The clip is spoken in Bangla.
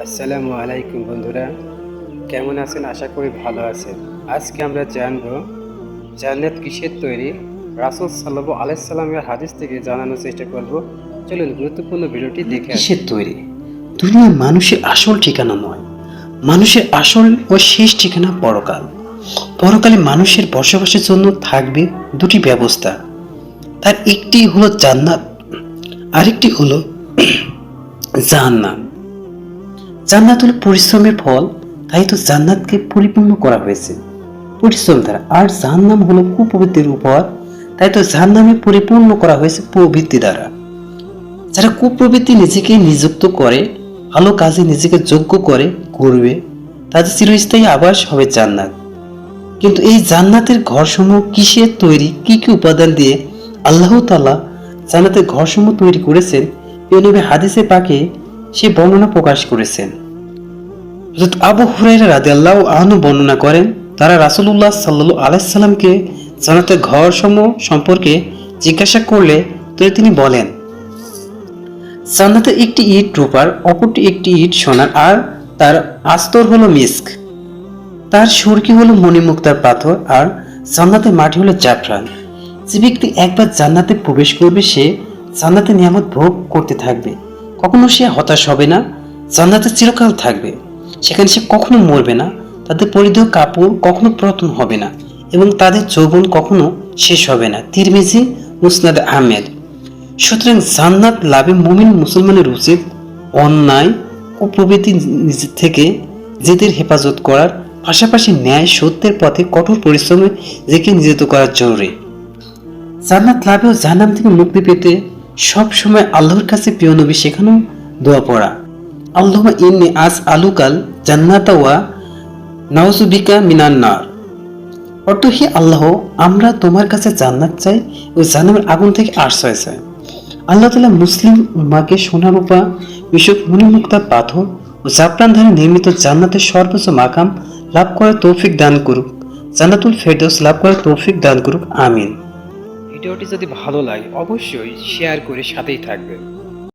আসসালামু আলাইকুম বন্ধুরা, কেমন আছেন? আশা করি ভালো আছেন। আজকে আমরা জানব জান্নাত কিসের তৈরি। রাসূল সাল্লাল্লাহু আলাইহি সাল্লামের হাদিস থেকে জানানোর চেষ্টা করব। চলুন গুরুত্বপূর্ণ ভিডিওটি দেখে আসি। কিসের তৈরি? দুনিয়া মানুষের আসল ঠিকানা নয়, মানুষের আসল ও শেষ ঠিকানা পরকাল। পরকালে মানুষের বসবাসের জন্য থাকবে দুটি ব্যবস্থা, তার একটি হলো জান্নাত, আরেকটি হলো জাহান্নাম। জান্নাত হলো পরিশ্রমের ফল, তাই তো জান্নাতকে পরিপূর্ণ করা হয়েছে পরিশ্রম দ্বারা, আর জাহান্নাম হলো কুপ্রবৃত্তির উপহার, তাই তো জাহান্নামে পরিপূর্ণ করা হয়েছে প্রবৃত্তি দ্বারা। যারা কুপ্রবৃত্তি নিজেকে নিযুক্ত করে, ভালো কাজে নিজেকে যোগ্য করে করবে, তাদের চিরস্থায়ী আবাস হবে জান্নাত। কিন্তু এই জান্নাতের ঘরসমূহ কিসের তৈরি, কি কি উপাদান দিয়ে আল্লাহ তাআলা জান্নাতের ঘরসমূহ তৈরি করেছেন, এই নবী হাদিসে পাকে সে বর্ণনা প্রকাশ করেছেন। হযরত আবু হুরায়রা রাদিয়াল্লাহু আনহু বর্ণনা করেন, তারা রাসূলুল্লাহ সাল্লাল্লাহু আলাইহি সাল্লামকে জান্নাতের ঘরসমূহ সম্পর্কে জিজ্ঞাসা করলে তিনি বলেন, জান্নাতের একটি ইট রূপার, অপরটি একটি ইট সোনার, আর তার আস্তর হলো মিস্ক, তার সুরকি হলো মণিমুক্তার পাথর, আর জান্নাতের মাটি হলো জাফরান। যে ব্যক্তি একবার জান্নাতে প্রবেশ করবে, সে জান্নাতের নিয়ামত ভোগ করতে থাকবে, কখনো সে হতাশ হবে না। জান্নাতে চিরকাল থাকবে, সেখানে সে কখনো মরবে না, তাদের পরিধেয় কাপড় কখনো পুরাতন হবে না, এবং তাদের যৌবন কখনো শেষ হবে না। তিরমিজি, মুসনাদ আহমেদ। সুতরাং জান্নাত লাভে মুমিন মুসলমানের উচিত অন্যায় ও প্রবৃত্তি থেকে নিজেদের হেফাজত করার পাশাপাশি ন্যায় সত্যের পথে কঠোর পরিশ্রমে নিজেকে নিয়োজিত করা জরুরি। জান্নাত লাভে ও জাহান্নাম থেকে মুক্তি পেতে সব সময় আল্লাহর কাছে প্রিয় নবী শেখানো দোয়া পড়া, আল্লাহুম্মা ইন্নী আসআলুকাল জান্নাতা ওয়া নাউযু বিকা মিনান নার। অর্থ, হে আল্লাহ, আমরা তোমার কাছে জান্নাত চাই ও জাহান্নামের আগুন থেকে আশ্রয় চাই। আল্লাহ তাআলা মুসলিম উম্মাহকে সোনা রূপা মিশক মণিমুক্তা পাথর ও জাফরান দ্বারা নির্মিত জান্নাতের সর্বোচ্চ মাকাম লাভ করার তৌফিক দান করুক, জান্নাতুল ফেরদৌস লাভ করার তৌফিক দান করুক, আমিন। ভিডিওটি যদি ভালো লাগে অবশ্যই শেয়ার করে সাথেই থাকবেন।